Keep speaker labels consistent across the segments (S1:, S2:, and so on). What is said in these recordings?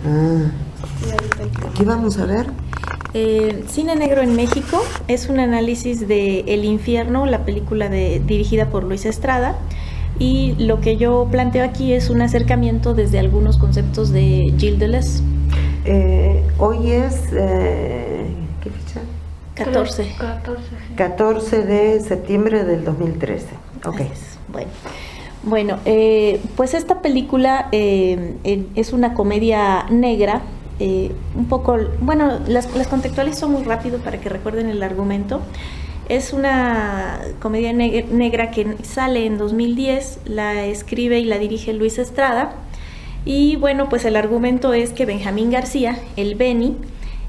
S1: Ah, ¿qué vamos a ver?
S2: Cine Negro en México es un análisis de El Infierno, la película dirigida por Luis Estrada, y lo que yo planteo aquí es un acercamiento desde algunos conceptos de Gilles Deleuze.
S1: Hoy es, ¿qué fecha?
S2: 14.
S1: 14 de septiembre del 2013. Ok.
S2: Bueno, pues esta película es una comedia negra, un poco, bueno, las contextualizo muy rápido para que recuerden el argumento. Es una comedia negra que sale en 2010, la escribe y la dirige Luis Estrada. Y bueno, pues el argumento es que Benjamín García, el Beni,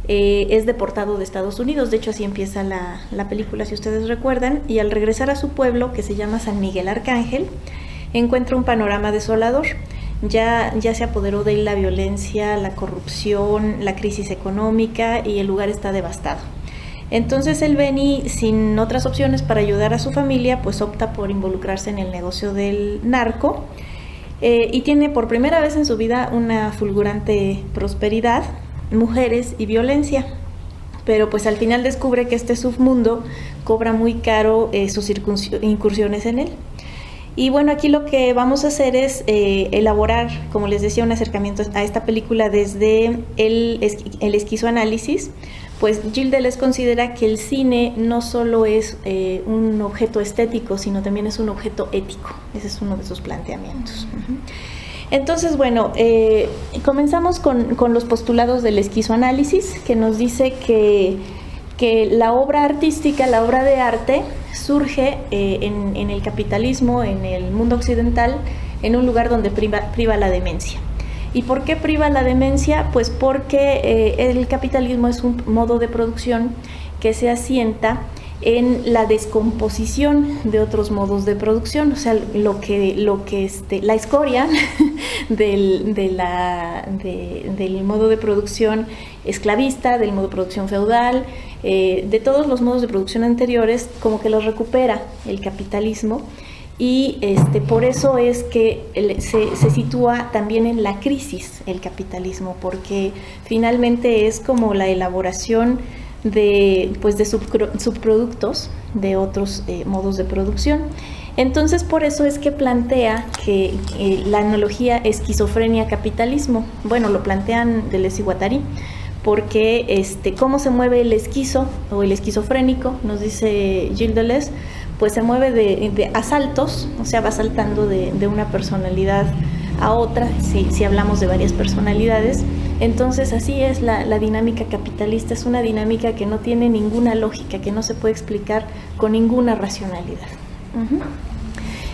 S2: es deportado de Estados Unidos. De hecho, así empieza la película, si ustedes recuerdan. Y al regresar a su pueblo, que se llama San Miguel Arcángel, encuentra un panorama desolador. Ya se apoderó de él la violencia, la corrupción, la crisis económica, y el lugar está devastado. Entonces el Beni, sin otras opciones para ayudar a su familia, pues opta por involucrarse en el negocio del narco, y tiene por primera vez en su vida una fulgurante prosperidad, mujeres y violencia. Pero pues al final descubre que este submundo cobra muy caro sus incursiones en él. Y bueno, aquí lo que vamos a hacer es elaborar, como les decía, un acercamiento a esta película desde el esquizoanálisis. Pues Gilles Deleuze considera que el cine no solo es un objeto estético, sino también es un objeto ético. Ese es uno de sus planteamientos. Entonces, bueno, comenzamos con los postulados del esquizoanálisis, que nos dice que la obra artística, la obra de arte, surge en el capitalismo, en el mundo occidental, en un lugar donde priva la demencia. ¿Y por qué priva la demencia? Pues porque el capitalismo es un modo de producción que se asienta en la descomposición de otros modos de producción, o sea, la escoria del modo de producción esclavista, del modo de producción feudal, de todos los modos de producción anteriores, como que los recupera el capitalismo. Y por eso es que se sitúa también en la crisis el capitalismo, porque finalmente es como la elaboración de subproductos de otros modos de producción. Entonces, por eso es que plantea que la analogía esquizofrenia-capitalismo, bueno, lo plantean Deleuze y Guattari, porque cómo se mueve el esquizo o el esquizofrénico, nos dice Gilles Deleuze, pues se mueve de asaltos, o sea, va saltando de una personalidad a otra, si hablamos de varias personalidades. Entonces así es la dinámica capitalista, es una dinámica que no tiene ninguna lógica, que no se puede explicar con ninguna racionalidad.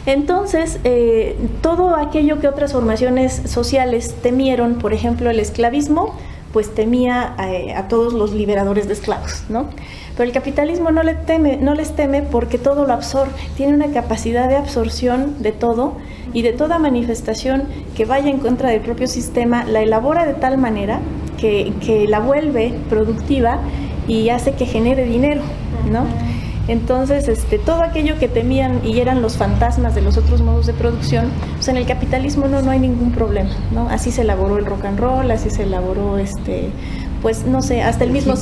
S2: Entonces, todo aquello que otras formaciones sociales temieron, por ejemplo el esclavismo, pues temía a todos los liberadores de esclavos, ¿no? Pero el capitalismo no les teme porque todo lo absorbe, tiene una capacidad de absorción de todo y de toda manifestación que vaya en contra del propio sistema, la elabora de tal manera que la vuelve productiva y hace que genere dinero, ¿no? Entonces, todo aquello que temían y eran los fantasmas de los otros modos de producción, pues en el capitalismo no hay ningún problema, ¿no? Así se elaboró el rock and roll, así se elaboró pues no sé, hasta el mismo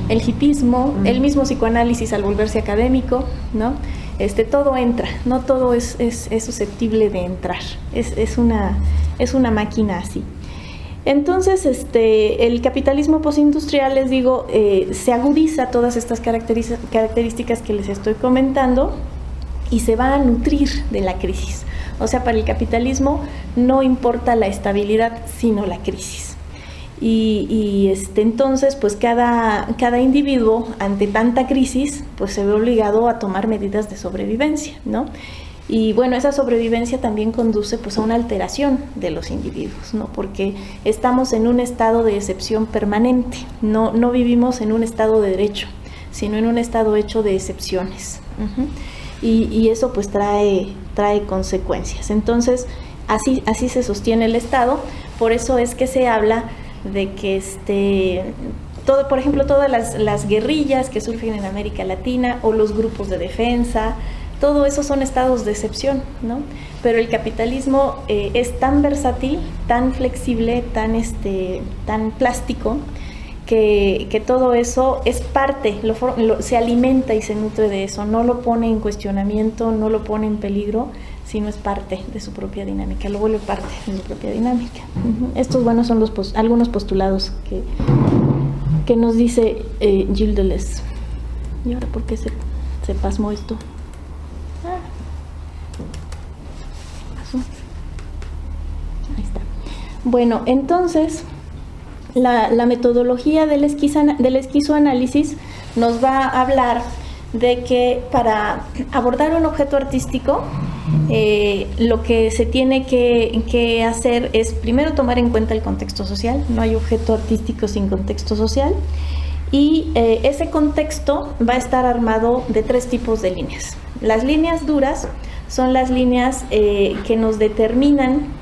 S2: el hipismo, el mismo psicoanálisis al volverse académico, ¿no? Todo entra, no todo es susceptible de entrar, es una máquina así. Entonces, el capitalismo postindustrial, les digo, se agudiza todas estas características que les estoy comentando y se va a nutrir de la crisis. O sea, para el capitalismo no importa la estabilidad, sino la crisis. Y entonces, pues cada individuo ante tanta crisis, pues se ve obligado a tomar medidas de sobrevivencia, ¿no? Y bueno, esa sobrevivencia también conduce pues a una alteración de los individuos, ¿no? Porque estamos en un estado de excepción permanente, no vivimos en un estado de derecho, sino en un estado hecho de excepciones. Y eso pues trae consecuencias. Entonces, así se sostiene el Estado. Por eso es que se habla de que por ejemplo, todas las guerrillas que surgen en América Latina o los grupos de defensa, todo eso son estados de excepción, ¿no? Pero el capitalismo es tan versátil, tan flexible, tan plástico, que todo eso es parte, se alimenta y se nutre de eso, no lo pone en cuestionamiento, no lo pone en peligro, sino es parte de su propia dinámica, lo vuelve parte de su propia dinámica. Estos, bueno, son algunos postulados que nos dice Gilles Deleuze. ¿Y ahora por qué se pasmó esto? Pasó. Ahí está. Bueno, entonces la metodología del esquizoanálisis nos va a hablar de que para abordar un objeto artístico, lo que se tiene que hacer es primero tomar en cuenta el contexto social. No hay objeto artístico sin contexto social, y ese contexto va a estar armado de 3 tipos de líneas. Las líneas duras son las líneas que nos determinan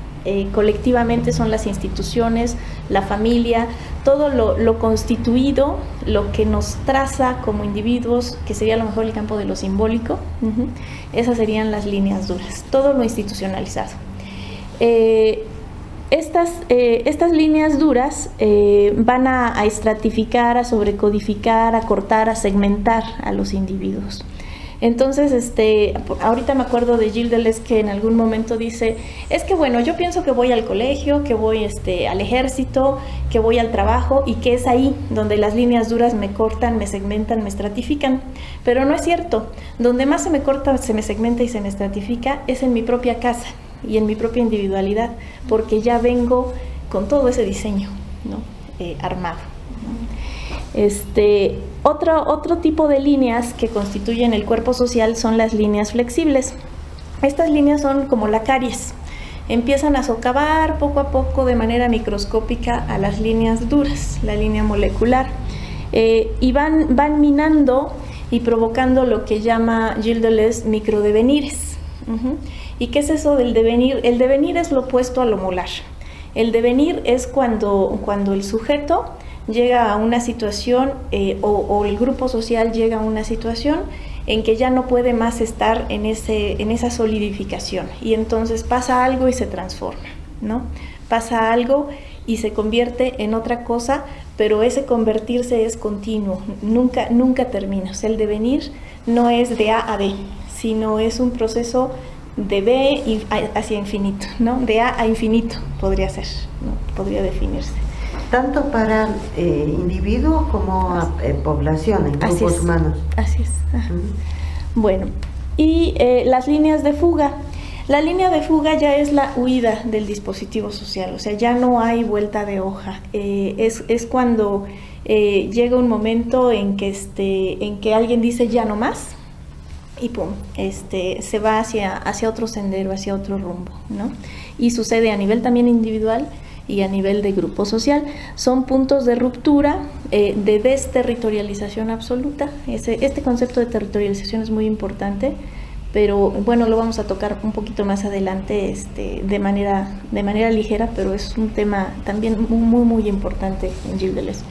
S2: colectivamente, son las instituciones, la familia, todo lo constituido, lo que nos traza como individuos, que sería a lo mejor el campo de lo simbólico. Esas serían las líneas duras, todo lo institucionalizado. Estas líneas duras van a estratificar, a sobrecodificar, a cortar, a segmentar a los individuos. Entonces, ahorita me acuerdo de Gilles Deleuze, que en algún momento dice, es que bueno, yo pienso que voy al colegio, que voy al ejército, que voy al trabajo, y que es ahí donde las líneas duras me cortan, me segmentan, me estratifican. Pero no es cierto. Donde más se me corta, se me segmenta y se me estratifica es en mi propia casa y en mi propia individualidad, porque ya vengo con todo ese diseño, ¿no? Armado. Otro tipo de líneas que constituyen el cuerpo social son las líneas flexibles. Estas líneas son como la caries, empiezan a socavar poco a poco de manera microscópica a las líneas duras, la línea molecular, y van minando y provocando lo que llama Gilles Deleuze microdevenires. ¿Y qué es eso del devenir? El devenir es lo opuesto a lo molar. El devenir es cuando el sujeto llega a una situación o el grupo social llega a una situación en que ya no puede más estar en esa solidificación, y entonces pasa algo y se transforma, ¿no? Pasa algo y se convierte en otra cosa, pero ese convertirse es continuo, nunca termina. O sea, el devenir no es de A a B, sino es un proceso de B hacia infinito, ¿no? De A a infinito podría ser, ¿no? Podría definirse.
S1: Tanto para individuos como poblaciones, grupos humanos.
S2: Así es. Bueno, y las líneas de fuga. La línea de fuga ya es la huida del dispositivo social, o sea, ya no hay vuelta de hoja. Es cuando llega un momento en que alguien dice ya no más, y pum, se va hacia otro sendero, hacia otro rumbo, ¿no? Y sucede a nivel también individual y a nivel de grupo social. Son puntos de ruptura, de desterritorialización absoluta. Este concepto de territorialización es muy importante, pero bueno, lo vamos a tocar un poquito más adelante de manera ligera, pero es un tema también muy, muy importante en Gilles Deleuze.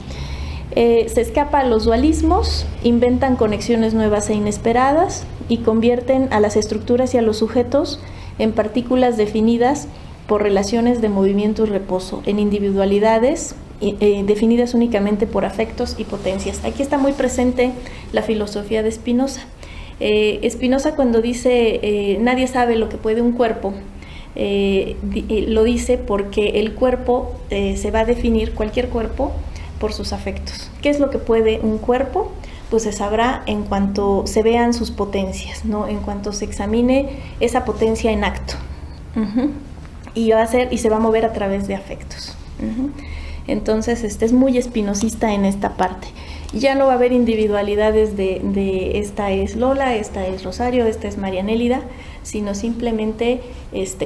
S2: Se escapa a los dualismos, inventan conexiones nuevas e inesperadas y convierten a las estructuras y a los sujetos en partículas definidas por relaciones de movimiento y reposo, en individualidades definidas únicamente por afectos y potencias. Aquí está muy presente la filosofía de Spinoza. Spinoza, cuando dice nadie sabe lo que puede un cuerpo, lo dice porque el cuerpo se va a definir, cualquier cuerpo, por sus afectos. ¿Qué es lo que puede un cuerpo? Pues se sabrá en cuanto se vean sus potencias, ¿no? En cuanto se examine esa potencia en acto. Y se va a mover a través de afectos. Entonces, es muy espinosista en esta parte. Ya no va a haber individualidades de esta es Lola, esta es Rosario, esta es Marianélida, sino simplemente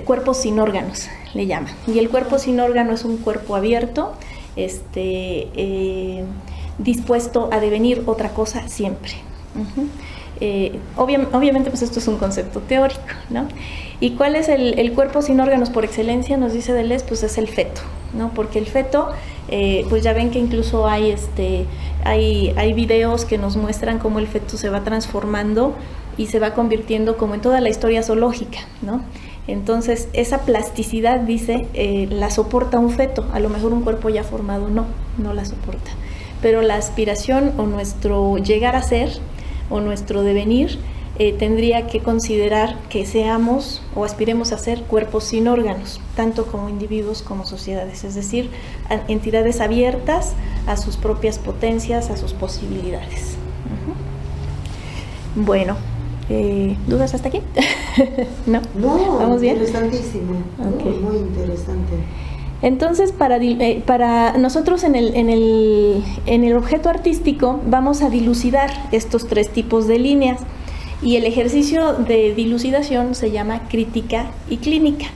S2: cuerpos sin órganos, le llaman. Y el cuerpo sin órgano es un cuerpo abierto, dispuesto a devenir otra cosa siempre. Obviamente, pues esto es un concepto teórico, ¿no? ¿Y cuál es el cuerpo sin órganos por excelencia? Nos dice Deleuze, pues es el feto, ¿no? Porque el feto, pues ya ven que incluso hay videos que nos muestran cómo el feto se va transformando y se va convirtiendo como en toda la historia zoológica, ¿no? Entonces, esa plasticidad, dice, la soporta un feto, a lo mejor un cuerpo ya formado no la soporta, pero la aspiración o nuestro llegar a ser o nuestro devenir tendría que considerar que seamos o aspiremos a ser cuerpos sin órganos, tanto como individuos como sociedades, es decir, entidades abiertas a sus propias potencias, a sus posibilidades. Bueno, ¿dudas hasta aquí? ¿No?
S1: No,
S2: ¿Vamos bien?
S1: Interesantísimo,
S2: Okay.
S1: muy interesante.
S2: Entonces, para nosotros en el objeto artístico vamos a dilucidar estos 3 tipos de líneas, y el ejercicio de dilucidación se llama crítica y clínica.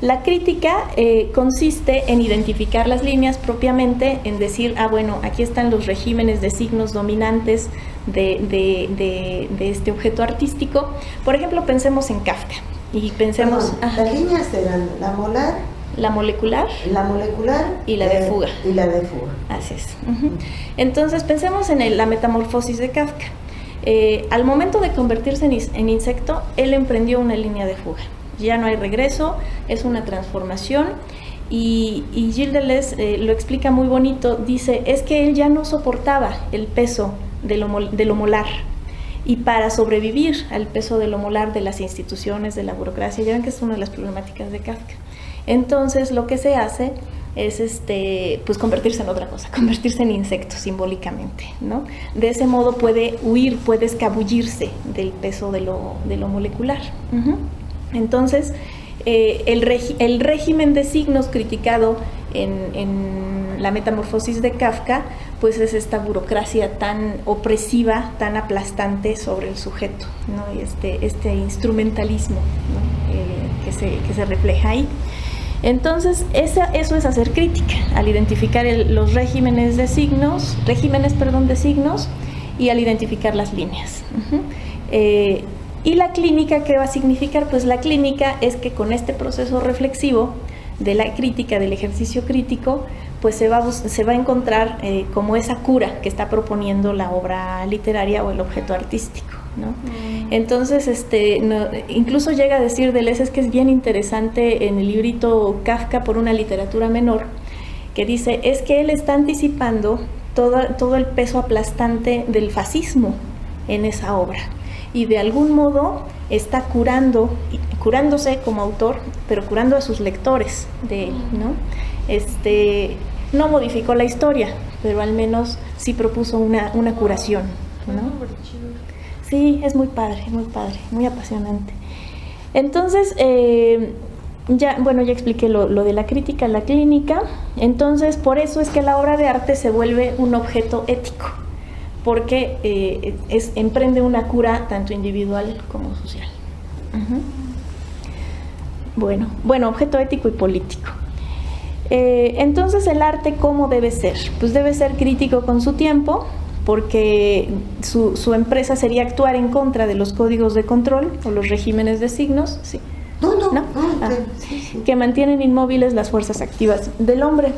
S2: La crítica consiste en identificar las líneas propiamente, en decir, bueno, aquí están los regímenes de signos dominantes de este objeto artístico. Por ejemplo, pensemos en Kafka y pensemos...
S1: Perdón, las líneas eran la molar,
S2: la molecular
S1: y
S2: la de fuga.
S1: Y la de fuga.
S2: Así es. Entonces, pensemos en la metamorfosis de Kafka. Al momento de convertirse en insecto, él emprendió una línea de fuga. Ya no hay regreso, es una transformación, y Gilles Deleuze lo explica muy bonito. Dice, es que él ya no soportaba el peso de lo molar, y para sobrevivir al peso de lo molar de las instituciones, de la burocracia, ya ven que es una de las problemáticas de Kafka. Entonces, lo que se hace es pues convertirse en otra cosa, convertirse en insecto simbólicamente, ¿no? De ese modo puede huir, puede escabullirse del peso de lo molecular. Entonces, el régimen de signos criticado en la metamorfosis de Kafka, pues es esta burocracia tan opresiva, tan aplastante sobre el sujeto, ¿no? Y este instrumentalismo, ¿no? que se refleja ahí. Entonces, eso es hacer crítica, al identificar los regímenes de signos, y al identificar las líneas. Y la clínica, ¿qué va a significar? Pues la clínica es que con este proceso reflexivo de la crítica, del ejercicio crítico, pues se va a encontrar como esa cura que está proponiendo la obra literaria o el objeto artístico, ¿no? Entonces, incluso llega a decir Deleuze, es que es bien interesante en el librito Kafka por una literatura menor, que dice, es que él está anticipando todo el peso aplastante del fascismo en esa obra, y de algún modo está curándose como autor, pero curando a sus lectores de él, ¿no? No modificó la historia, pero al menos sí propuso una curación, ¿no? Sí, es muy padre, muy apasionante. Entonces, ya expliqué lo de la crítica, la clínica. Entonces, por eso es que la obra de arte se vuelve un objeto ético, porque emprende una cura tanto individual como social. Bueno, objeto ético y político. Entonces, el arte, ¿cómo debe ser? Pues debe ser crítico con su tiempo, porque su empresa sería actuar en contra de los códigos de control o los regímenes de signos, ¿sí?
S1: ¿No?
S2: Sí. Que mantienen inmóviles las fuerzas activas del hombre,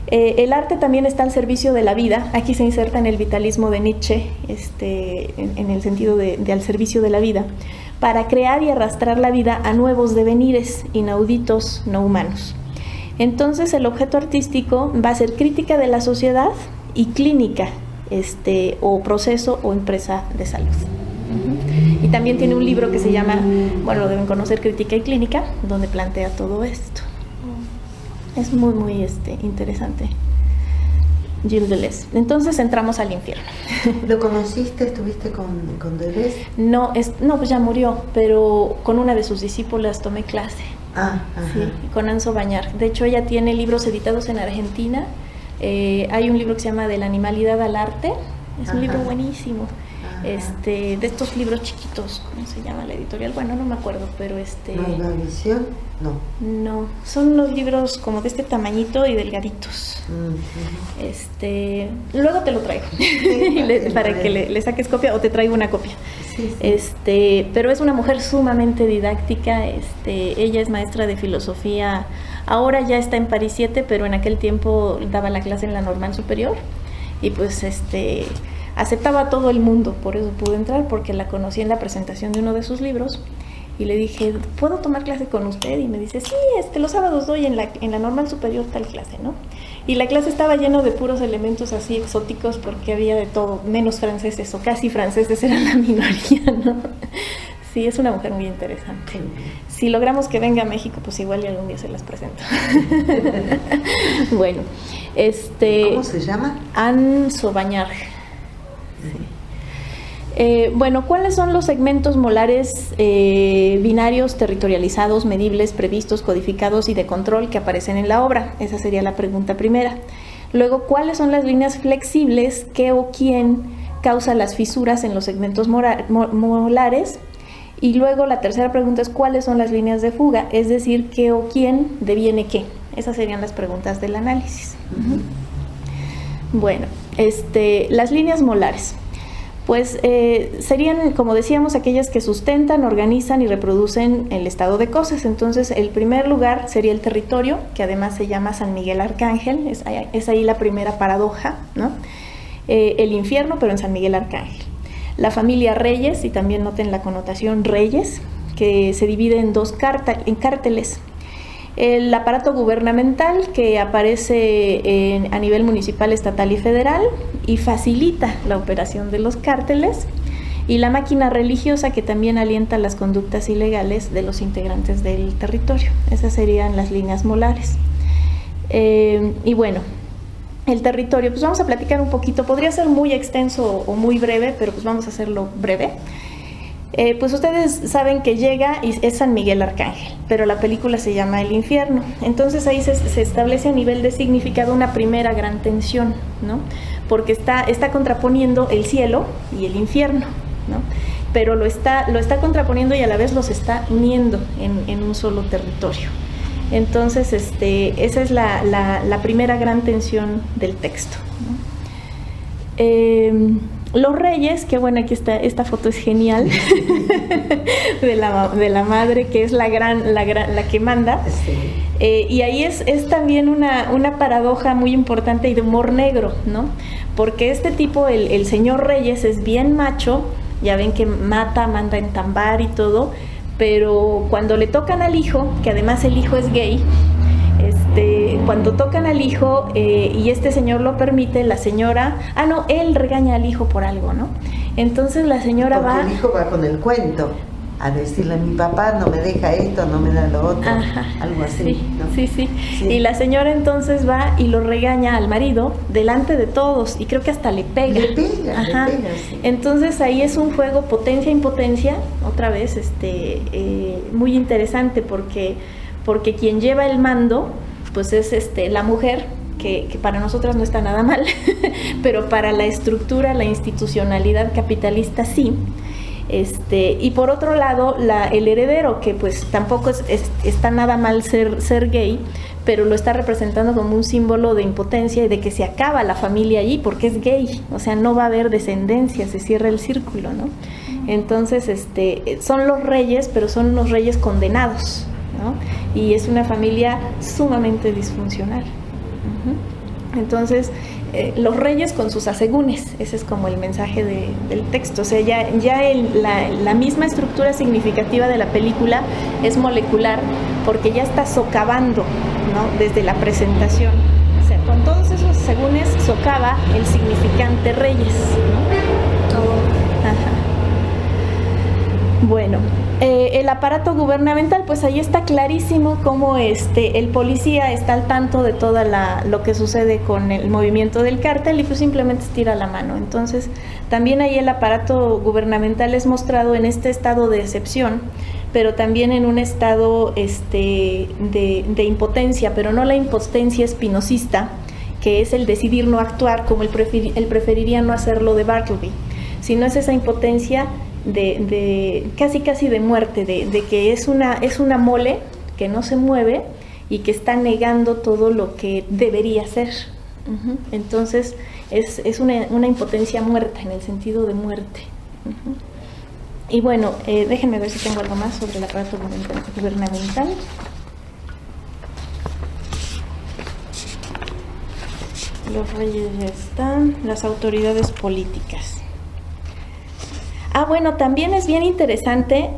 S2: El arte también está al servicio de la vida. Aquí se inserta en el vitalismo de Nietzsche, en el sentido de al servicio de la vida, para crear y arrastrar la vida a nuevos devenires inauditos, no humanos. Entonces, el objeto artístico va a ser crítica de la sociedad y clínica, o proceso o empresa de salud. Y también tiene un libro que se llama, lo deben conocer, Crítica y Clínica, donde plantea todo esto. Es muy, muy interesante. Gilles Deleuze. Entonces entramos al infierno.
S1: ¿Lo conociste? ¿Estuviste con Deleuze?
S2: No, pues ya murió, pero con una de sus discípulas tomé clase. Sí, con Anso Bañar. De hecho, ella tiene libros editados en Argentina. Hay un libro que se llama De la animalidad al arte. Es un libro buenísimo. De estos libros chiquitos, ¿cómo se llama la editorial? Bueno, no me acuerdo, pero
S1: ¿Nueva Visión?
S2: No, son unos libros como de este tamañito y delgaditos. Luego te lo traigo, para que le saques copia, o te traigo una copia. Sí. Pero es una mujer sumamente didáctica. Ella es maestra de filosofía. Ahora ya está en París 7, pero en aquel tiempo daba la clase en la Normal Superior. Y pues aceptaba a todo el mundo, por eso pude entrar, porque la conocí en la presentación de uno de sus libros. Y le dije, ¿puedo tomar clase con usted? Y me dice, sí, los sábados doy en la normal superior tal clase, ¿no? Y la clase estaba lleno de puros elementos así exóticos, porque había de todo, menos franceses, o casi franceses eran la minoría, ¿no? Sí, es una mujer muy interesante. Si logramos que venga a México, pues igual y algún día se las presento. Bueno,
S1: ¿cómo se llama?
S2: Anne Sauvagnarg. Bueno, ¿cuáles son los segmentos molares binarios, territorializados, medibles, previstos, codificados y de control que aparecen en la obra? Esa sería la pregunta primera. Luego, ¿cuáles son las líneas flexibles, qué o quién causa las fisuras en los segmentos molares? Y luego la tercera pregunta es, ¿cuáles son las líneas de fuga? Es decir, ¿qué o quién deviene qué? Esas serían las preguntas del análisis. Bueno, las líneas molares. Pues serían, como decíamos, aquellas que sustentan, organizan y reproducen el estado de cosas. Entonces, el primer lugar sería el territorio, que además se llama San Miguel Arcángel, es ahí la primera paradoja, ¿no? El infierno, pero en San Miguel Arcángel. La familia Reyes, y también noten la connotación Reyes, que se divide en dos cárteles. El aparato gubernamental, que aparece a nivel municipal, estatal y federal y facilita la operación de los cárteles, y la máquina religiosa, que también alienta las conductas ilegales de los integrantes del territorio. Esas serían las líneas molares. Y bueno, el territorio, pues vamos a platicar un poquito, podría ser muy extenso o muy breve, pero pues vamos a hacerlo breve. Pues ustedes saben que llega y es San Miguel Arcángel, pero la película se llama El Infierno. Entonces ahí se establece a nivel de significado una primera gran tensión, ¿no? Porque está contraponiendo el cielo y el infierno, ¿no? Pero lo está contraponiendo y a la vez los está uniendo en un solo territorio. Entonces esa es la primera gran tensión del texto, ¿no? Los reyes, que bueno, aquí está, esta foto es genial, de la madre, que es la que manda. Sí. Y ahí es también una paradoja muy importante y de humor negro, ¿no? Porque este tipo, el señor Reyes, es bien macho, ya ven que manda en tambar y todo, pero cuando le tocan al hijo, que además el hijo es gay, cuando tocan al hijo y este señor lo permite, la señora, él regaña al hijo por algo, ¿no? Entonces la señora
S1: Porque el hijo va con el cuento a decirle, mi papá no me deja esto, no me da lo otro. Ajá, algo así,
S2: sí,
S1: ¿no?
S2: Sí. Y la señora entonces va y lo regaña al marido delante de todos, y creo que hasta le pega.
S1: Ajá. Le pega, sí.
S2: Entonces ahí es un juego potencia-impotencia, otra vez, muy interesante, porque quien lleva el mando, pues es la mujer, que para nosotras no está nada mal, pero para la estructura, la institucionalidad capitalista sí. Y por otro lado, el heredero, que pues tampoco está nada mal ser gay, pero lo está representando como un símbolo de impotencia y de que se acaba la familia allí porque es gay, o sea, no va a haber descendencia, se cierra el círculo, ¿no? Entonces, son los reyes, pero son unos reyes condenados, ¿no? Y es una familia sumamente disfuncional. Entonces, los reyes con sus asegúnes, ese es como el mensaje del texto. O sea, la misma estructura significativa de la película es molecular, porque ya está socavando, ¿no? Desde la presentación. O sea, con todos esos asegúnes socava el significante reyes, ¿no? Ajá. Bueno, el aparato gubernamental, pues ahí está clarísimo cómo el policía está al tanto de todo lo que sucede con el movimiento del cártel y pues simplemente estira la mano. Entonces, también ahí el aparato gubernamental es mostrado en este estado de excepción, pero también en un estado de impotencia, pero no la impotencia espinosista, que es el decidir no actuar, como él preferiría no hacerlo de Bartleby, sino es esa impotencia de casi de muerte, de que es una mole que no se mueve y que está negando todo lo que debería ser. Entonces es una impotencia muerta, en el sentido de muerte. Y bueno, déjenme ver si tengo algo más sobre el aparato gubernamental. Los reyes ya están, las autoridades políticas. Bueno, también es bien interesante,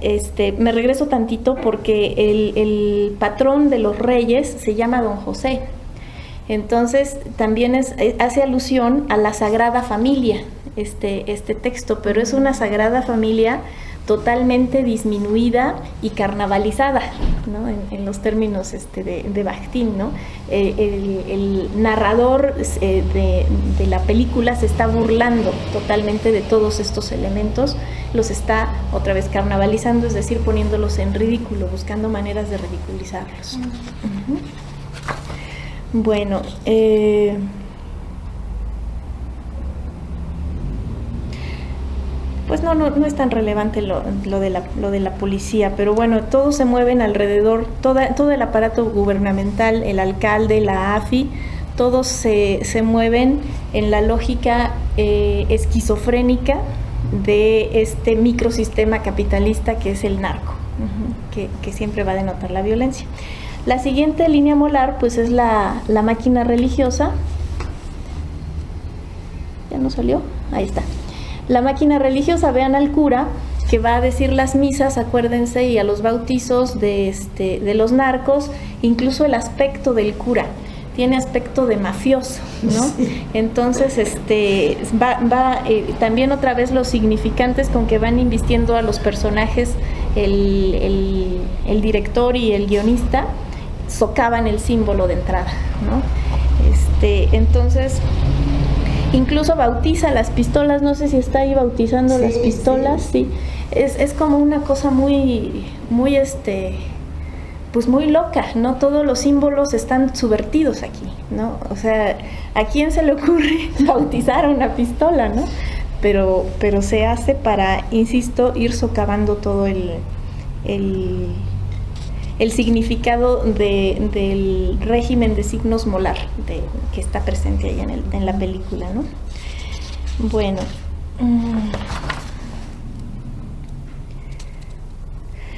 S2: me regreso tantito porque el patrón de los reyes se llama Don José. Entonces también hace alusión a la Sagrada Familia, este texto, pero es una Sagrada Familia totalmente disminuida y carnavalizada, ¿no? En los términos de Bakhtin, ¿no? El narrador de la película se está burlando totalmente de todos estos elementos, los está otra vez carnavalizando, es decir, poniéndolos en ridículo, buscando maneras de ridiculizarlos. Uh-huh. Bueno, pues no es tan relevante lo de la policía, pero bueno, todos se mueven alrededor, todo el aparato gubernamental, el alcalde, la AFI, todos se mueven en la lógica esquizofrénica de este microsistema capitalista que es el narco, que siempre va a denotar la violencia. La siguiente línea molar pues es la máquina religiosa. ¿Ya no salió? Ahí está. La máquina religiosa, vean al cura que va a decir las misas, acuérdense, y a los bautizos de los narcos, incluso el aspecto del cura tiene aspecto de mafioso, ¿no? Sí. Entonces, también otra vez los significantes con que van invistiendo a los personajes, el director y el guionista, socavan el símbolo de entrada, ¿no? Entonces, incluso bautiza las pistolas, no sé si está ahí bautizando las pistolas, sí. Es como una cosa muy pues muy loca, ¿no? Todos los símbolos están subvertidos aquí, ¿no? O sea, ¿a quién se le ocurre bautizar una pistola, no? Pero se hace para, insisto, ir socavando todo el significado del régimen de signos molar que está presente ahí en la película, ¿no? Bueno.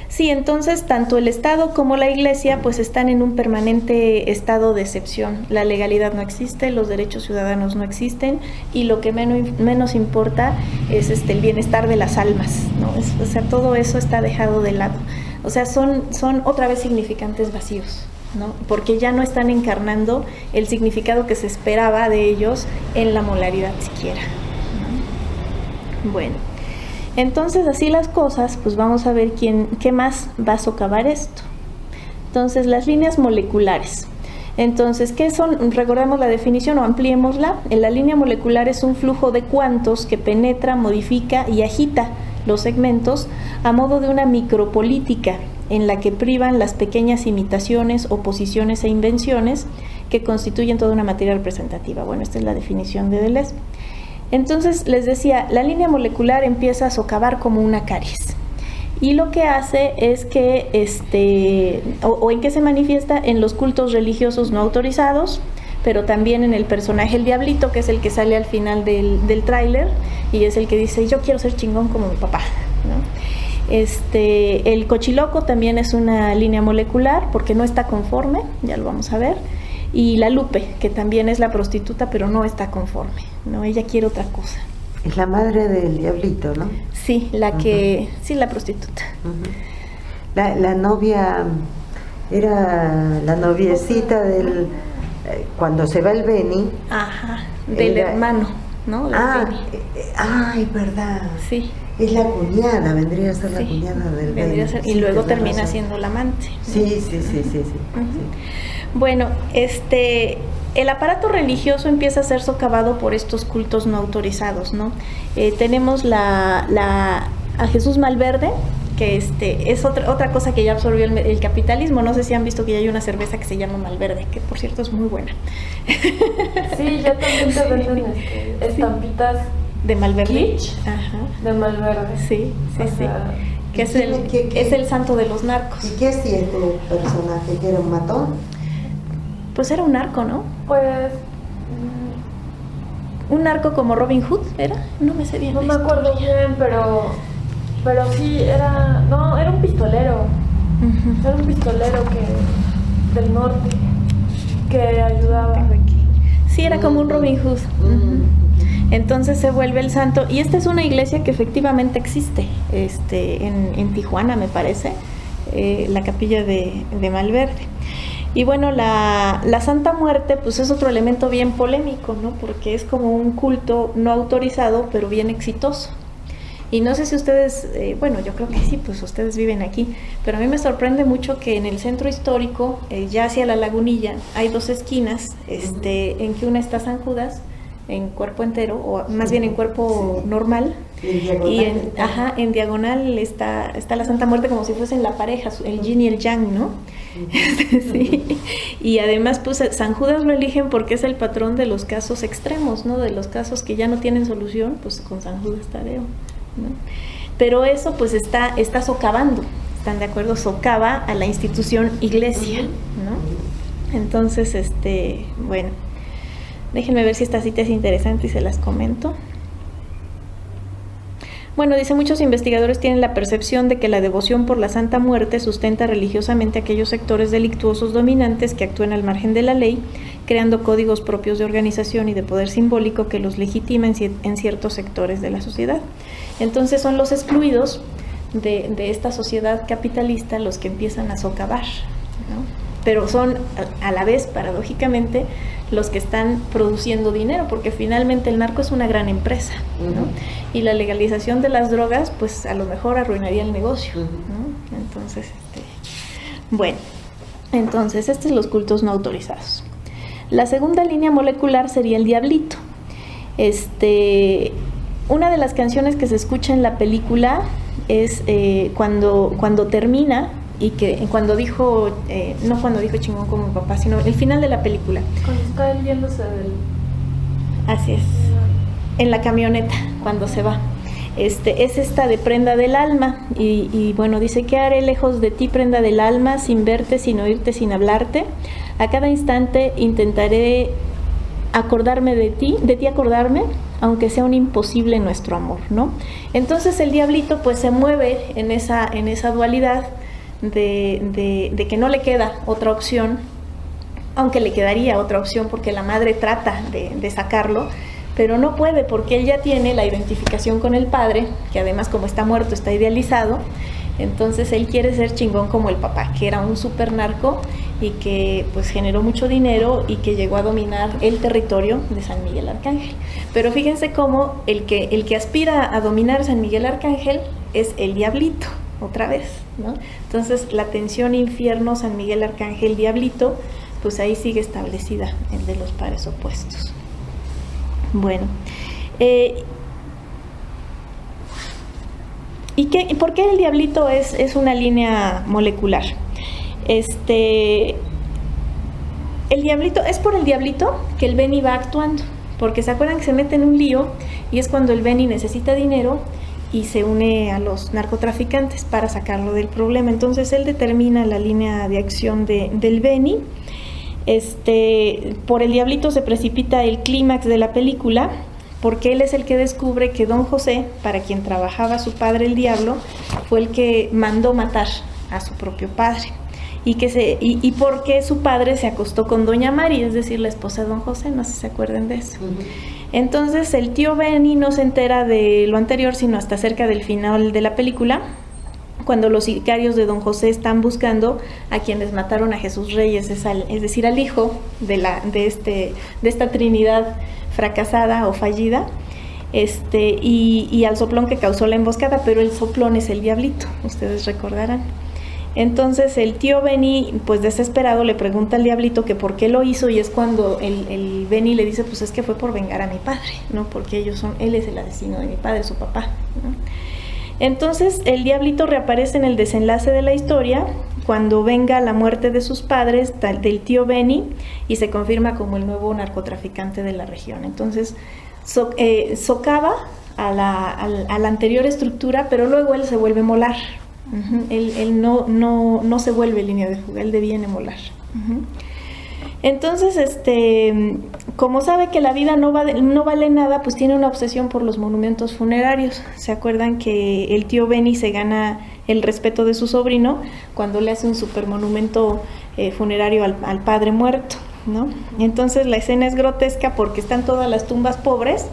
S2: Sí, entonces tanto el Estado como la Iglesia pues están en un permanente estado de excepción. La legalidad no existe, los derechos ciudadanos no existen y lo que menos importa es el bienestar de las almas, ¿no? O sea, todo eso está dejado de lado. O sea, son otra vez significantes vacíos, ¿no? Porque ya no están encarnando el significado que se esperaba de ellos en la molaridad siquiera, ¿no? Bueno. Entonces, así las cosas, pues vamos a ver qué más va a socavar esto. Entonces, las líneas moleculares. Entonces, ¿qué son? Recordemos la definición o ampliémosla. La línea molecular es un flujo de cuantos que penetra, modifica y agita los segmentos a modo de una micropolítica en la que privan las pequeñas imitaciones, oposiciones e invenciones que constituyen toda una materia representativa. Bueno, esta es la definición de Deleuze. Entonces, les decía, la línea molecular empieza a socavar como una caries. Y lo que hace es que, ¿en qué se manifiesta? En los cultos religiosos no autorizados, pero también en el personaje el diablito, que es el que sale al final del tráiler, y es el que dice, yo quiero ser chingón como mi papá, ¿no? El cochiloco también es una línea molecular, porque no está conforme, ya lo vamos a ver. Y la Lupe, que también es la prostituta, pero no está conforme, ¿no? Ella quiere otra cosa.
S1: Es la madre del diablito, ¿no?
S2: Sí, la prostituta.
S1: La novia era la noviecita del... cuando se va el Beni.
S2: Ajá, del hermano, ¿no?
S1: Ay, verdad.
S2: Sí.
S1: Es la cuñada, vendría a ser la cuñada del Beni.
S2: Y luego termina siendo la amante, ¿no?
S1: Sí.
S2: Bueno, el aparato religioso empieza a ser socavado por estos cultos no autorizados, ¿no? Tenemos a Jesús Malverde, que es otra cosa que ya absorbió el capitalismo. No sé si han visto que ya hay una cerveza que se llama Malverde, que por cierto es muy buena.
S3: Sí, ya también te venden estampitas
S2: de Malverde.
S3: Kitsch,
S2: ajá.
S3: De Malverde.
S2: Sí. Que es el santo de los narcos.
S1: ¿Y qué hacía este personaje? ¿Que era un matón?
S2: Pues era un narco, ¿no?
S3: Pues...
S2: ¿Un narco como Robin Hood era? No me sé bien.
S3: No me acuerdo bien, pero sí era... No, era un pistolero. Era un pistolero del norte que ayudaba.
S2: Sí, era Era como un Robin Hood. Ujú. Entonces se vuelve el santo, y esta es una iglesia que efectivamente existe, en Tijuana, me parece, la capilla de Malverde. Y bueno, la Santa Muerte pues es otro elemento bien polémico, ¿no? Porque es como un culto no autorizado, pero bien exitoso. Y no sé si ustedes, bueno, yo creo que sí, pues ustedes viven aquí, pero a mí me sorprende mucho que en el centro histórico, ya hacia la Lagunilla, hay dos esquinas, en que una está San Judas, en cuerpo entero, o más bien en cuerpo normal, y en diagonal está la Santa Muerte, como si fuesen la pareja, el yin y el yang, ¿no? Sí. Y además pues San Judas lo eligen porque es el patrón de los casos extremos, ¿no? De los casos que ya no tienen solución, pues con San Judas Tadeo, ¿no? Pero eso pues está socavando, ¿están de acuerdo? Socava a la institución iglesia, ¿no? Entonces, bueno, déjenme ver si esta cita es interesante y se las comento. Bueno, dice, muchos investigadores tienen la percepción de que la devoción por la Santa Muerte sustenta religiosamente a aquellos sectores delictuosos dominantes que actúan al margen de la ley, creando códigos propios de organización y de poder simbólico que los legitima en ciertos sectores de la sociedad. Entonces son los excluidos de esta sociedad capitalista los que empiezan a socavar, ¿no? Pero son a la vez, paradójicamente, los que están produciendo dinero, porque finalmente el narco es una gran empresa, ¿no? Y la legalización de las drogas, pues a lo mejor arruinaría el negocio, ¿no? Entonces, bueno, entonces estos son los cultos no autorizados. La segunda línea molecular sería el diablito. Una de las canciones que se escucha en la película es cuando termina, y que cuando dijo, no cuando dijo chingón como mi papá, sino el final de la película.
S3: Cuando está él yéndose del...
S2: Así es, en la camioneta, cuando se va. Es esta de prenda del alma, y bueno, dice, ¿qué haré lejos de ti, prenda del alma, sin verte, sin oírte, sin hablarte? A cada instante intentaré acordarme de ti acordarme, aunque sea un imposible nuestro amor, ¿no? Entonces el diablito pues se mueve en esa dualidad de que no le queda otra opción, aunque le quedaría otra opción porque la madre trata de sacarlo, pero no puede porque él ya tiene la identificación con el padre, que además como está muerto está idealizado. Entonces él quiere ser chingón como el papá, que era un super narco y que pues generó mucho dinero y que llegó a dominar el territorio de San Miguel Arcángel. Pero fíjense cómo el que aspira a dominar San Miguel Arcángel es el diablito, otra vez, ¿no? Entonces la tensión infierno, San Miguel Arcángel, diablito, pues ahí sigue establecida el de los pares opuestos. Bueno, ¿y por qué el diablito es una línea molecular? El diablito, es por el diablito que el Beni va actuando, porque se acuerdan que se mete en un lío y es cuando el Beni necesita dinero y se une a los narcotraficantes para sacarlo del problema. Entonces él determina la línea de acción del Beni. Por el diablito se precipita el clímax de la película, porque él es el que descubre que don José, para quien trabajaba su padre el diablo, fue el que mandó matar a su propio padre, y porque su padre se acostó con doña Mari, es decir, la esposa de don José, no sé si se acuerdan de eso. Entonces el tío Beni no se entera de lo anterior sino hasta cerca del final de la película, cuando los sicarios de don José están buscando a quienes mataron a Jesús Reyes, es decir, al hijo de esta Trinidad fracasada o fallida, y al soplón que causó la emboscada, pero el soplón es el diablito, ustedes recordarán. Entonces el tío Beni, pues desesperado, le pregunta al diablito que por qué lo hizo, y es cuando el Beni le dice, pues es que fue por vengar a mi padre, ¿no? Porque él es el asesino de mi padre, su papá, ¿no? Entonces el diablito reaparece en el desenlace de la historia, cuando venga la muerte de sus padres, del tío Beni, y se confirma como el nuevo narcotraficante de la región. Entonces socava a la anterior estructura, pero luego él se vuelve molar. Él no se vuelve línea de fuga, él deviene molar. Entonces, como sabe que la vida no vale nada, pues tiene una obsesión por los monumentos funerarios. ¿Se acuerdan que el tío Beni se gana el respeto de su sobrino cuando le hace un super monumento funerario al padre muerto, ¿no? Entonces la escena es grotesca porque están todas las tumbas pobres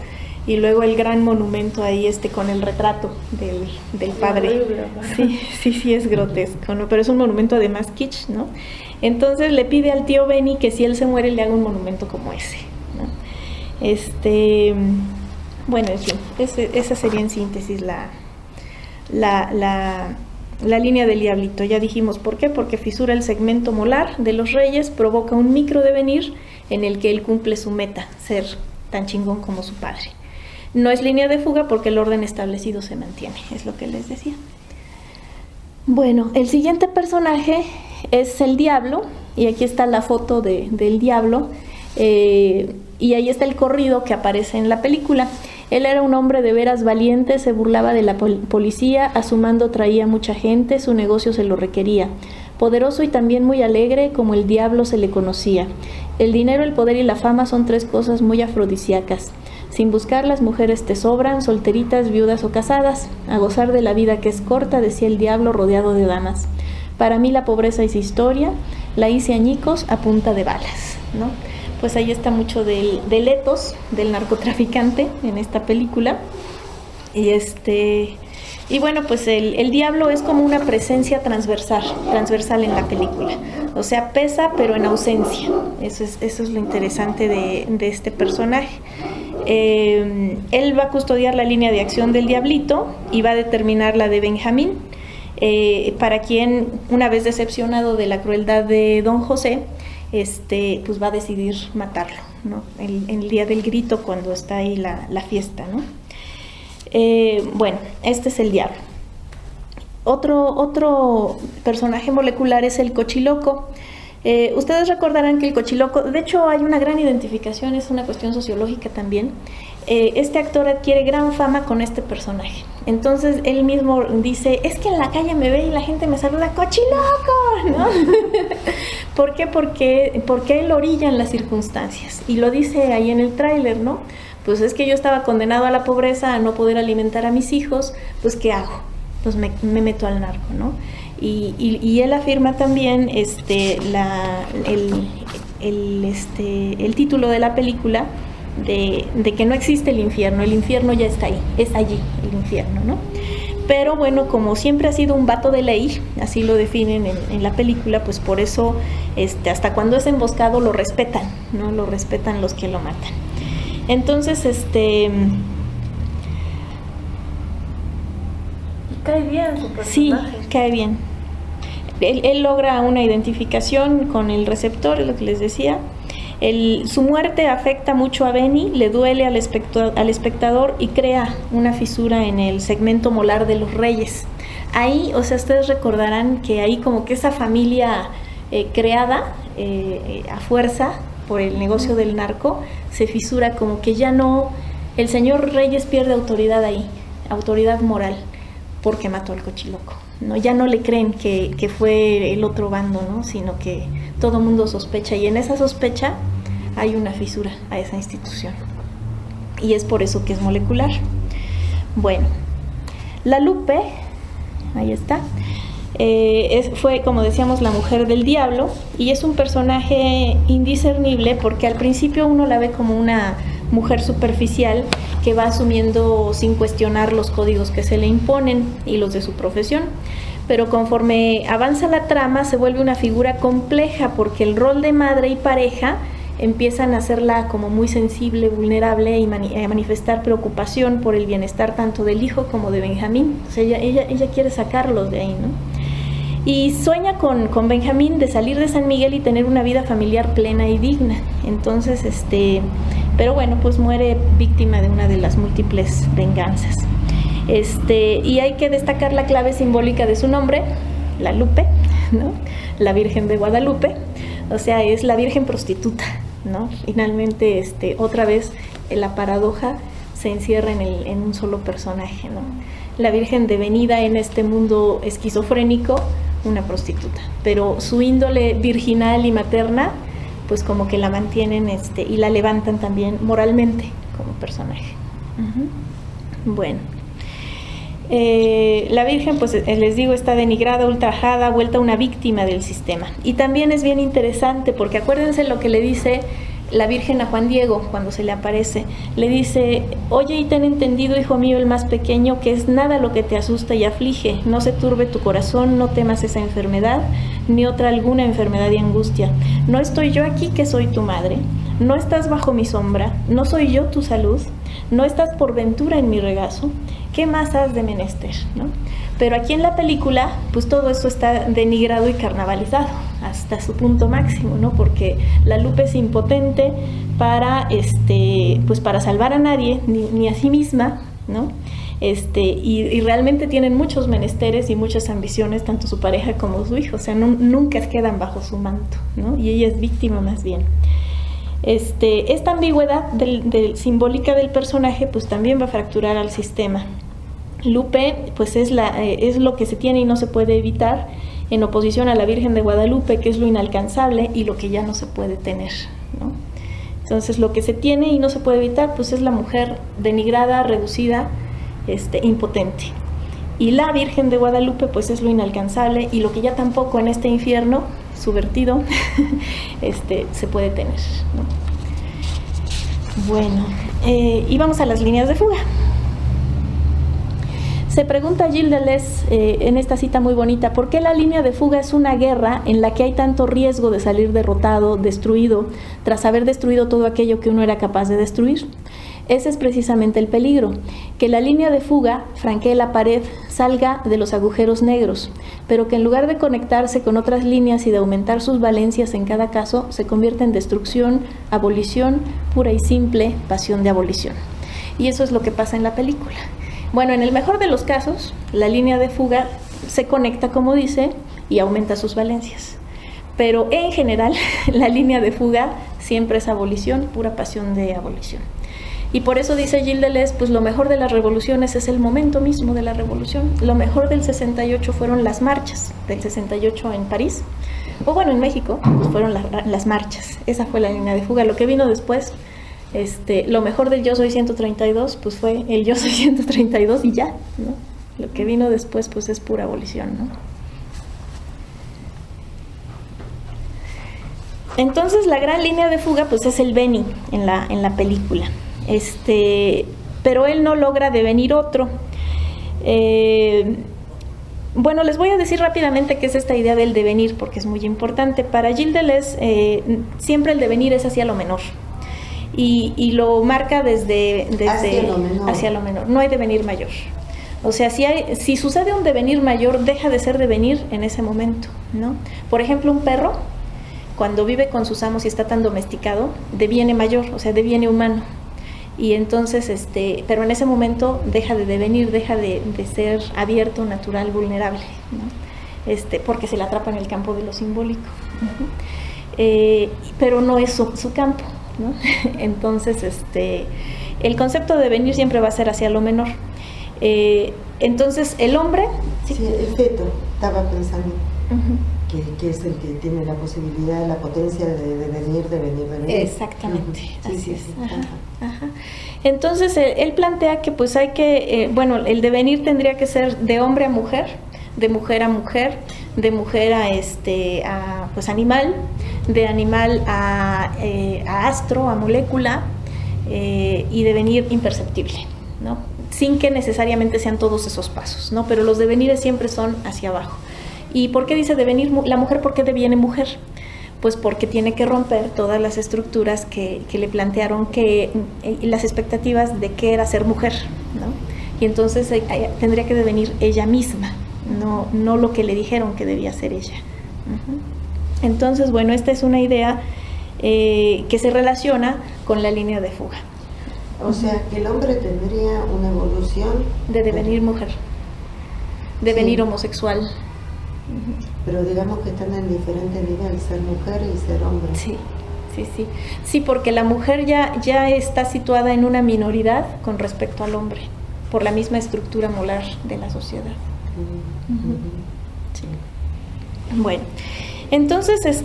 S2: y luego el gran monumento ahí con el retrato del padre.
S3: Horrible, ¿no?
S2: Sí, es grotesco, ¿no? Pero es un monumento además kitsch, ¿no? Entonces le pide al tío Benny que si él se muere le haga un monumento como ese, ¿no? Bueno, en fin, esa sería en síntesis la línea del diablito. Ya dijimos por qué, porque fisura el segmento molar de los reyes, provoca un micro devenir en el que él cumple su meta, ser tan chingón como su padre. No es línea de fuga porque el orden establecido se mantiene, es lo que les decía. Bueno, el siguiente personaje es el diablo, y aquí está la foto del diablo, y ahí está el corrido que aparece en la película. Él era un hombre de veras valiente, se burlaba de la policía, a su mando traía mucha gente, su negocio se lo requería. Poderoso y también muy alegre, como el diablo se le conocía. El dinero, el poder y la fama son tres cosas muy afrodisíacas. Sin buscar, las mujeres te sobran, solteritas, viudas o casadas. A gozar de la vida que es corta, decía el diablo rodeado de damas. Para mí la pobreza es historia, la hice añicos a punta de balas, ¿no? Pues ahí está mucho del ethos del narcotraficante en esta película. Y bueno, pues el diablo es como una presencia transversal en la película. O sea, pesa pero en ausencia. Eso es lo interesante de este personaje. Él va a custodiar la línea de acción del diablito y va a determinar la de Benjamín, para quien, una vez decepcionado de la crueldad de Don José, pues va a decidir matarlo, ¿no? El día del grito, cuando está ahí la fiesta, ¿no? Bueno, este es el diablo. Otro personaje molecular es el cochiloco. Ustedes recordarán que el cochiloco, de hecho hay una gran identificación, es una cuestión sociológica también. Este actor adquiere gran fama con este personaje. Entonces él mismo dice, es que en la calle me ve y la gente me saluda, ¡cochiloco!, ¿no? ¿Por qué? Porque él orilla en las circunstancias. Y lo dice ahí en el tráiler, ¿no? Pues es que yo estaba condenado a la pobreza, a no poder alimentar a mis hijos, pues ¿qué hago? Pues me meto al narco, ¿no? Y él afirma también el título de la película de que no existe el infierno ya está ahí, es allí el infierno, ¿no? Pero bueno, como siempre ha sido un vato de ley, así lo definen en la película, pues por eso hasta cuando es emboscado lo respetan, ¿no? Lo respetan los que lo matan. Entonces,
S3: cae bien su personaje.
S2: sí, cae bien. Él logra una identificación con el receptor, es lo que les decía. Su muerte afecta mucho a Benny, le duele al espectador y crea una fisura en el segmento molar de los reyes. Ahí, o sea, ustedes recordarán que ahí como que esa familia creada a fuerza por el negocio del narco se fisura, como que ya no, el señor Reyes pierde autoridad ahí, autoridad moral, porque mató al cochiloco, ¿no? Ya no le creen que fue el otro bando, ¿no? Sino que todo mundo sospecha, y en esa sospecha hay una fisura a esa institución, y es por eso que es molecular. Bueno, la Lupe, ahí está, fue, como decíamos, la mujer del diablo, y es un personaje indiscernible porque al principio uno la ve como una mujer superficial que va asumiendo sin cuestionar los códigos que se le imponen y los de su profesión, pero conforme avanza la trama se vuelve una figura compleja porque el rol de madre y pareja empiezan a hacerla como muy sensible, vulnerable y a manifestar preocupación por el bienestar tanto del hijo como de Benjamín. O sea, ella quiere sacarlos de ahí, ¿no? Y sueña con Benjamín de salir de San Miguel y tener una vida familiar plena y digna. Entonces, pero bueno, pues muere víctima de una de las múltiples venganzas. Y hay que destacar la clave simbólica de su nombre, la Lupe, ¿no? La Virgen de Guadalupe, o sea, es la Virgen prostituta, ¿no? Finalmente, otra vez la paradoja se encierra en un solo personaje, ¿no? La Virgen devenida en este mundo esquizofrénico, una prostituta, pero su índole virginal y materna, pues como que la mantienen y la levantan también moralmente como personaje. Bueno, La Virgen, pues les digo, está denigrada, ultrajada, vuelta una víctima del sistema. Y también es bien interesante porque acuérdense lo que le dice la Virgen a Juan Diego cuando se le aparece. Le dice: oye, y ten entendido, hijo mío, el más pequeño, que es nada lo que te asusta y aflige. No se turbe tu corazón, no temas esa enfermedad, ni otra alguna enfermedad y angustia. No estoy yo aquí, que soy tu madre. No estás bajo mi sombra, no soy yo tu salud. No estás por ventura en mi regazo. ¿Qué más has de menester?, ¿no? Pero aquí en la película, pues todo eso está denigrado y carnavalizado hasta su punto máximo, ¿no? Porque la Lupe es impotente para, pues para salvar a nadie, ni a sí misma, ¿no? Y realmente tienen muchos menesteres y muchas ambiciones, tanto su pareja como su hijo, o sea, nunca quedan bajo su manto, ¿no? Y ella es víctima más bien. Esta ambigüedad simbólica del personaje pues también va a fracturar al sistema. Lupe pues es lo que se tiene y no se puede evitar, en oposición a la Virgen de Guadalupe, que es lo inalcanzable y lo que ya no se puede tener, ¿no? Entonces lo que se tiene y no se puede evitar pues es la mujer denigrada, reducida, impotente. Y la Virgen de Guadalupe pues es lo inalcanzable y lo que ya tampoco en este infierno subvertido se puede tener, ¿no? Bueno, y vamos a las líneas de fuga. Se pregunta Gilles Deleuze en esta cita muy bonita: ¿por qué la línea de fuga es una guerra en la que hay tanto riesgo de salir derrotado, destruido, tras haber destruido todo aquello que uno era capaz de destruir? Ese es precisamente el peligro, que la línea de fuga franquee la pared, salga de los agujeros negros, pero que en lugar de conectarse con otras líneas y de aumentar sus valencias en cada caso, se convierte en destrucción, abolición, pura y simple pasión de abolición. Y eso es lo que pasa en la película. Bueno, en el mejor de los casos, la línea de fuga se conecta, como dice, y aumenta sus valencias. Pero en general, la línea de fuga siempre es abolición, pura pasión de abolición. Y por eso dice Gilles Deleuze, pues lo mejor de las revoluciones es el momento mismo de la revolución. Lo mejor del 68 fueron las marchas, del 68 en París, o bueno, en México, pues fueron las marchas. Esa fue la línea de fuga. Lo que vino después, lo mejor del Yo Soy 132, pues fue el Yo Soy 132 y ya, ¿no? Lo que vino después, pues es pura abolición, ¿no? Entonces la gran línea de fuga, pues es el Beni en la película. Pero él no logra devenir otro. Bueno, les voy a decir rápidamente qué es esta idea del devenir, porque es muy importante. Para Gilles Deleuze, siempre el devenir es hacia lo menor. Y lo marca desde hacia lo menor. No hay devenir mayor. O sea, si sucede un devenir mayor, deja de ser devenir en ese momento, ¿no? Por ejemplo, un perro, cuando vive con sus amos y está tan domesticado, deviene mayor, o sea, deviene humano. Y entonces, pero en ese momento deja de devenir, deja de ser abierto, natural, vulnerable, ¿no? Porque se le atrapa en el campo de lo simbólico. Pero no es su campo, ¿no? Entonces, el concepto de devenir siempre va a ser hacia lo menor. Entonces, el hombre...
S1: Sí, el feto, estaba pensando. Que es el que tiene la posibilidad, la potencia de devenir.
S2: Exactamente, así es. Ajá. Entonces él plantea que pues hay que, el devenir tendría que ser de hombre a mujer, de mujer a mujer, de mujer a pues animal, de animal a astro, a molécula, y devenir imperceptible, ¿no? Sin que necesariamente sean todos esos pasos, ¿no? Pero los devenires siempre son hacia abajo. ¿Y por qué dice devenir la mujer? ¿Por qué deviene mujer? Pues porque tiene que romper todas las estructuras que le plantearon, las expectativas de qué era ser mujer, ¿no? Y entonces tendría que devenir ella misma, no lo que le dijeron que debía ser ella. Entonces, bueno, esta es una idea que se relaciona con la línea de fuga.
S1: O sea, que el hombre tendría una evolución
S2: de devenir mujer, devenir homosexual.
S1: Pero digamos que están en diferente nivel, ser mujer y ser hombre.
S2: Sí, porque la mujer ya está situada en una minoridad con respecto al hombre, por la misma estructura molar de la sociedad. Sí. Bueno, entonces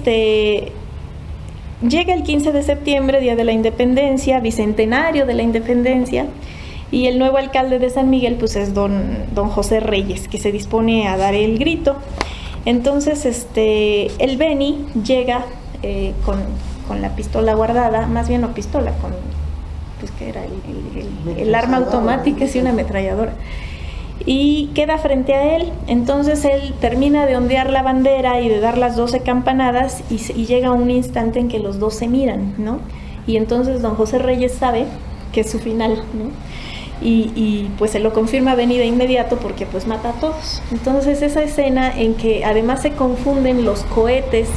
S2: llega el 15 de septiembre, Día de la Independencia, bicentenario de la Independencia, Y el nuevo alcalde de San Miguel pues es don José Reyes, que se dispone a dar el grito. Entonces el Beni llega con la pistola guardada, más bien no pistola, con pues que era el arma automática, sí, una ametralladora, y queda frente a él. Entonces él termina de ondear la bandera y de dar las 12 campanadas y llega un instante en que los dos se miran, ¿no? Y entonces don José Reyes sabe que es su final, ¿no? Y pues se lo confirma a Beni de inmediato porque pues mata a todos. Entonces esa escena en que además se confunden los cohetes,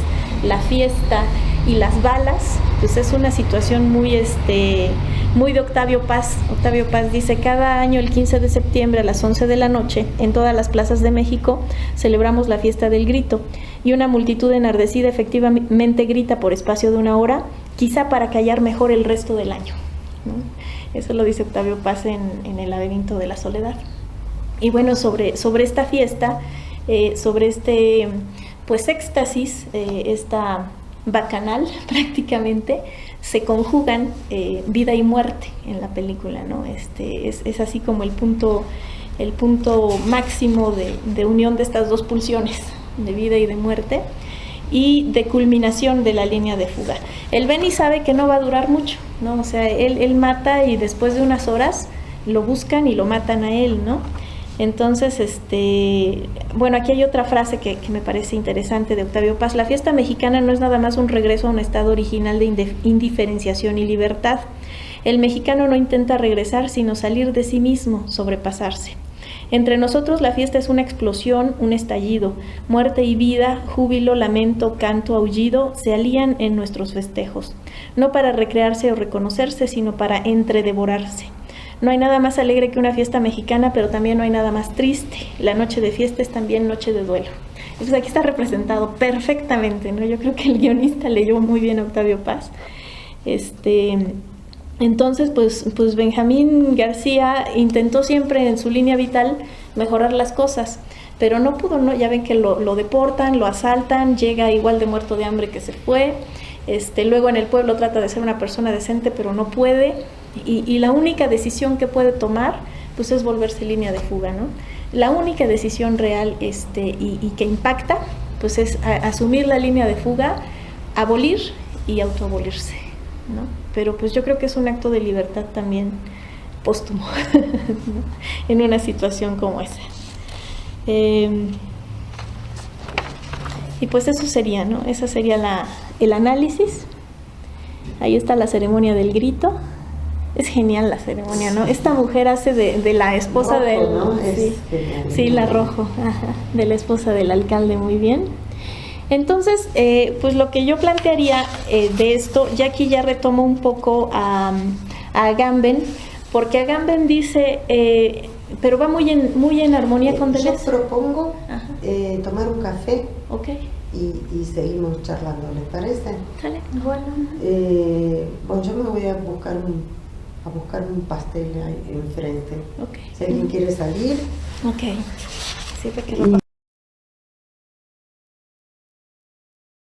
S2: la fiesta y las balas, pues es una situación muy de Octavio Paz. Octavio Paz dice: cada año el 15 de septiembre a las 11 de la noche, en todas las plazas de México, celebramos la fiesta del grito, y una multitud enardecida efectivamente grita por espacio de 1 hora, quizá para callar mejor el resto del año, ¿no? Eso lo dice Octavio Paz en El laberinto de la soledad. Y bueno, sobre esta fiesta, sobre pues éxtasis, esta bacanal prácticamente, se conjugan vida y muerte en la película, ¿no? Es así como el punto máximo de unión de estas dos pulsiones, de vida y de muerte, y de culminación de la línea de fuga. El Beni sabe que no va a durar mucho, ¿no? O sea, él mata y después de unas horas lo buscan y lo matan a él, ¿no? Entonces, bueno, aquí hay otra frase que me parece interesante de Octavio Paz: la fiesta mexicana no es nada más un regreso a un estado original de indiferenciación y libertad. El mexicano no intenta regresar, sino salir de sí mismo, sobrepasarse. Entre nosotros la fiesta es una explosión, un estallido. Muerte y vida, júbilo, lamento, canto, aullido se alían en nuestros festejos, no para recrearse o reconocerse, sino para entredevorarse. No hay nada más alegre que una fiesta mexicana, pero también no hay nada más triste. La noche de fiesta es también noche de duelo. Entonces aquí está representado perfectamente, ¿no? Yo creo que el guionista leyó muy bien a Octavio Paz. Entonces, pues Benjamín García intentó siempre en su línea vital mejorar las cosas, pero no pudo, ¿no? Ya ven que lo deportan, lo asaltan, llega igual de muerto de hambre que se fue. Luego en el pueblo trata de ser una persona decente, pero no puede, y la única decisión que puede tomar pues es volverse línea de fuga, ¿no? La única decisión real y que impacta pues es asumir la línea de fuga, abolir y autoabolirse, ¿no? Pero pues yo creo que es un acto de libertad también póstumo, ¿no? En una situación como esa. Y pues eso sería, ¿no? Esa sería el análisis. Ahí está la ceremonia del grito. Es genial la ceremonia, ¿no? Esta mujer hace de la esposa
S1: rojo,
S2: del...
S1: ¿no?
S2: Sí, sí, la rojo, ajá, de la esposa del alcalde, muy bien. Entonces, pues lo que yo plantearía de esto, ya aquí ya retomo un poco a Agamben, porque Agamben dice, pero va muy en armonía con Deleuze.
S1: Yo propongo tomar un café.
S2: Ok.
S1: Y seguimos charlando, ¿les parece?
S2: Sale. Bueno.
S1: Bueno, yo me voy a buscar un pastel ahí enfrente.
S2: Okay.
S1: Si alguien quiere salir.
S2: Ok. Siempre que